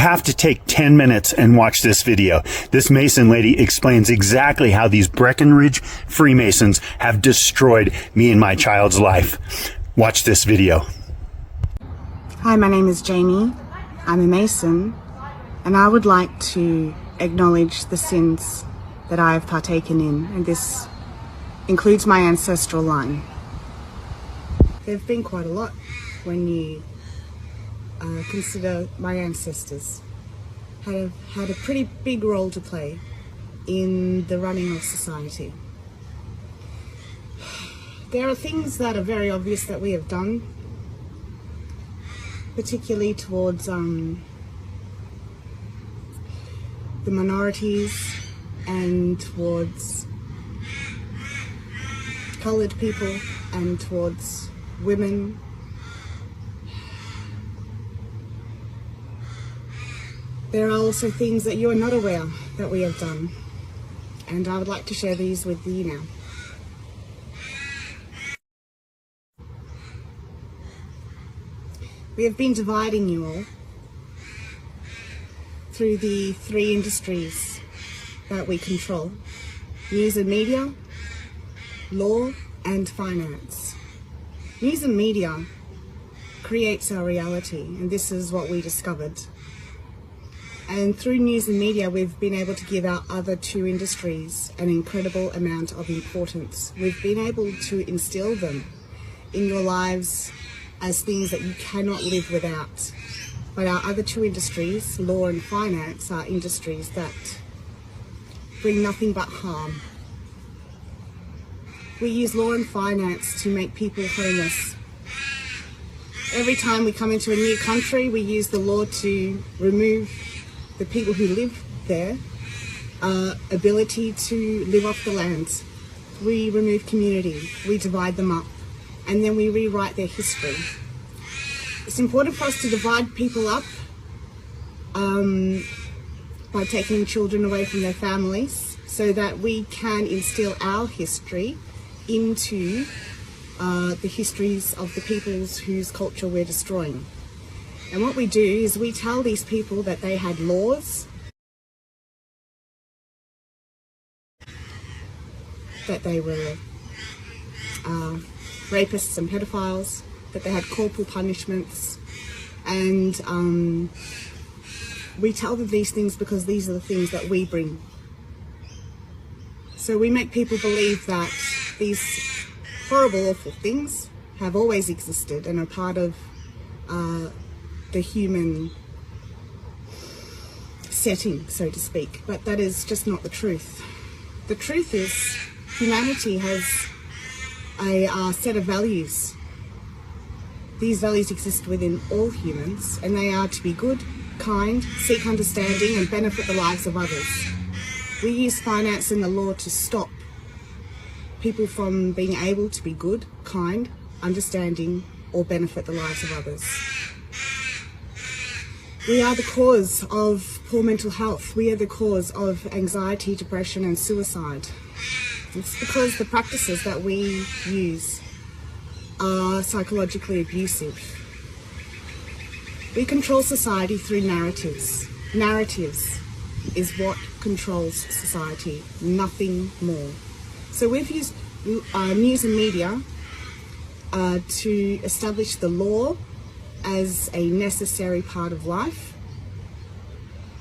have to take 10 minutes and watch this video. This Mason lady explains exactly how these Breckenridge Freemasons have destroyed me and my child's life. Watch this video. Hi, my name is Jamie. I'm a Mason, and I would like to acknowledge the sins that I have partaken in, and this includes my ancestral line. There have been quite a lot when you consider my ancestors have had a pretty big role to play in the running of society. There are things that are very obvious that we have done, particularly towards the minorities and towards coloured people and towards women. There are also things that you are not aware that we have done, and I would like to share these with you now. We have been dividing you all through the three industries that we control: news and media, law, and finance. News and media creates our reality, and this is what we discovered. And through news and media, we've been able to give our other two industries an incredible amount of importance. We've been able to instill them in your lives as things that you cannot live without. But our other two industries, law and finance, are industries that bring nothing but harm. We use law and finance to make people homeless. Every time we come into a new country, we use the law to remove the people who live there ability to live off the land. We remove community, we divide them up, and then we rewrite their history. It's important for us to divide people up by taking children away from their families so that we can instill our history into the histories of the peoples whose culture we're destroying. And what we do is we tell these people that they had laws, that they were rapists and pedophiles, that they had corporal punishments, and we tell them these things because these are the things that we bring. So we make people believe that these horrible, awful things have always existed and are part of the human setting, so to speak. But that is just not the truth. The truth is humanity has a set of values. These values exist within all humans, and they are to be good, kind, seek understanding, and benefit the lives of others. We use finance and the law to stop people from being able to be good, kind, understanding, or benefit the lives of others. We are the cause of poor mental health. We are the cause of anxiety, depression, and suicide. It's because the practices that we use are psychologically abusive. We control society through narratives. Narratives is what controls society, nothing more. So we've used news and media to establish the law as a necessary part of life,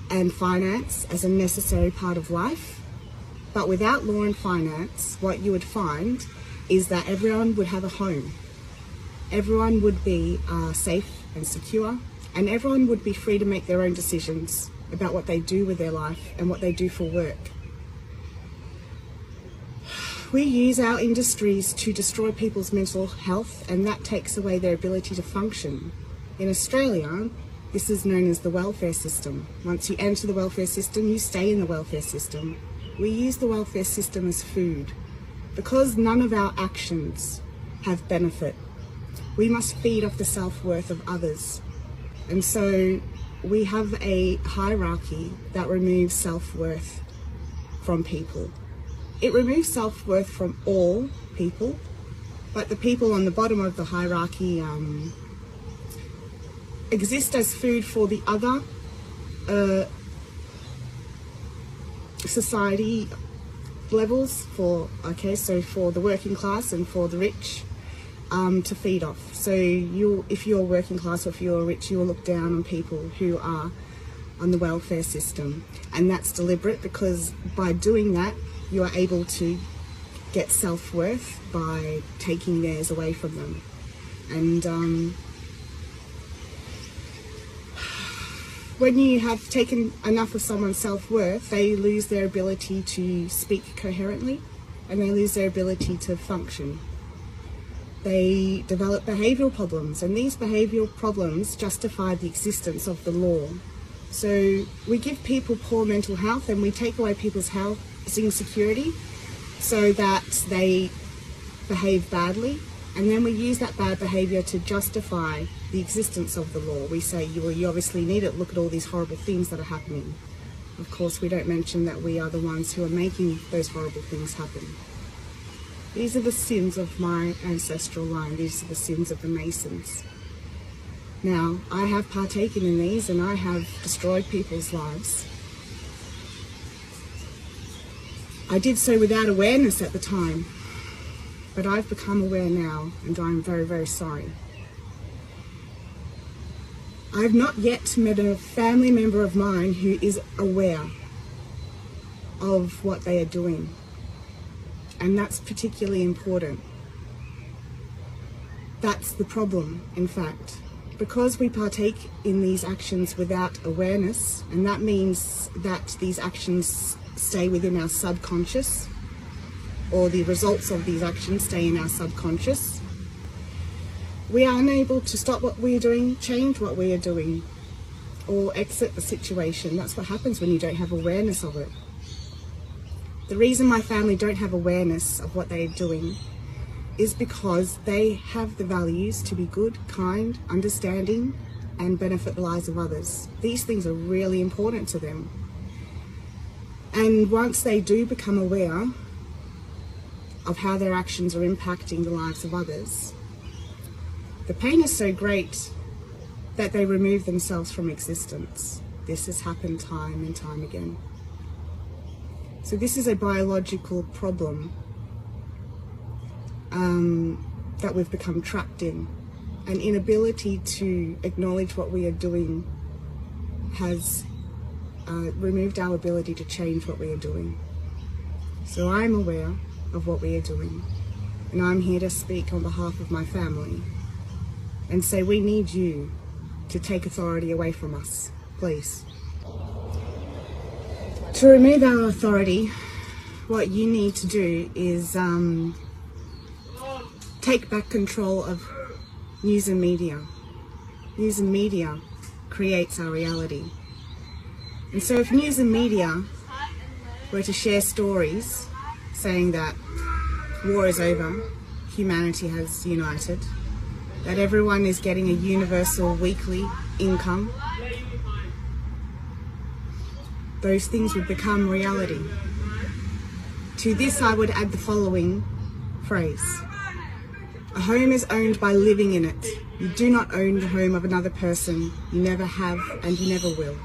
and finance as a necessary part of life. But without law and finance, what you would find is that everyone would have a home. Everyone would be safe and secure, and everyone would be free to make their own decisions about what they do with their life and what they do for work. We use our industries to destroy people's mental health, and that takes away their ability to function. In Australia, this is known as the welfare system. Once you enter the welfare system, you stay in the welfare system. We use the welfare system as food. Because none of our actions have benefit, we must feed off the self-worth of others. And so we have a hierarchy that removes self-worth from people. It removes self-worth from all people, but the people on the bottom of the hierarchy exist as food for the other society levels for, so for the working class and for the rich to feed off. So if you're working class or if you're rich, you'll look down on people who are on the welfare system. And that's deliberate, because by doing that, you are able to get self-worth by taking theirs away from them. And when you have taken enough of someone's self-worth, they lose their ability to speak coherently and they lose their ability to function. They develop behavioural problems, and these behavioural problems justify the existence of the law. So we give people poor mental health and we take away people's housing security so that they behave badly, and then we use that bad behaviour to justify the existence of the law. We say, you obviously need it, look at all these horrible things that are happening. Of course, we don't mention that we are the ones who are making those horrible things happen. These are the sins of my ancestral line. These are the sins of the Masons. Now, I have partaken in these and I have destroyed people's lives. I did so without awareness at the time, but I've become aware now, and I'm very, very sorry. I've not yet met a family member of mine who is aware of what they are doing, and that's particularly important. That's the problem, in fact. Because we partake in these actions without awareness, and that means that these actions stay within our subconscious, or the results of these actions stay in our subconscious, we are unable to stop what we are doing, change what we are doing, or exit the situation. That's what happens when you don't have awareness of it. The reason my family don't have awareness of what they are doing is because they have the values to be good, kind, understanding, and benefit the lives of others. These things are really important to them. And once they do become aware of how their actions are impacting the lives of others, the pain is so great that they remove themselves from existence. This has happened time and time again. So this is a biological problem that we've become trapped in. An inability to acknowledge what we are doing has removed our ability to change what we are doing. So I'm aware of what we are doing, and I'm here to speak on behalf of my family and say we need you to take authority away from us, please. To remove our authority, what you need to do is take back control of news and media. News and media creates our reality. And so if news and media were to share stories saying that war is over, humanity has united, that everyone is getting a universal weekly income, those things would become reality. To this I would add the following phrase: a home is owned by living in it. You do not own the home of another person. You never have and you never will.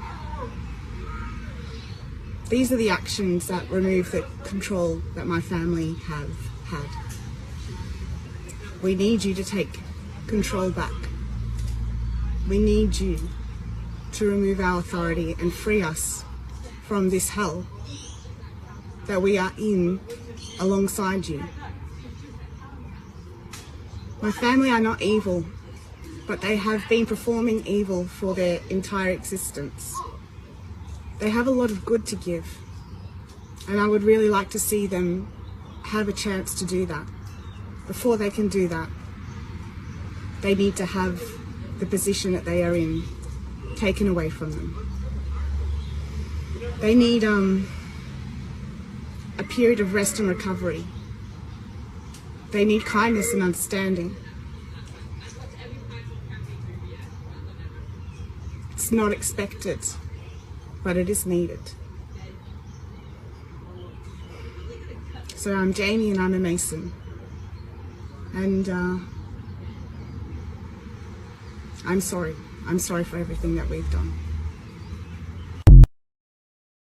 These are the actions that remove the control that my family have had. We need you to take control back. We need you to remove our authority and free us from this hell that we are in alongside you. My family are not evil, but they have been performing evil for their entire existence. They have a lot of good to give, and I would really like to see them have a chance to do that. Before they can do that, they need to have the position that they are in taken away from them. They need a period of rest and recovery. They need kindness and understanding. It's not expected, but it is needed. So I'm Jamie and I'm a Mason. And I'm sorry. I'm sorry for everything that we've done.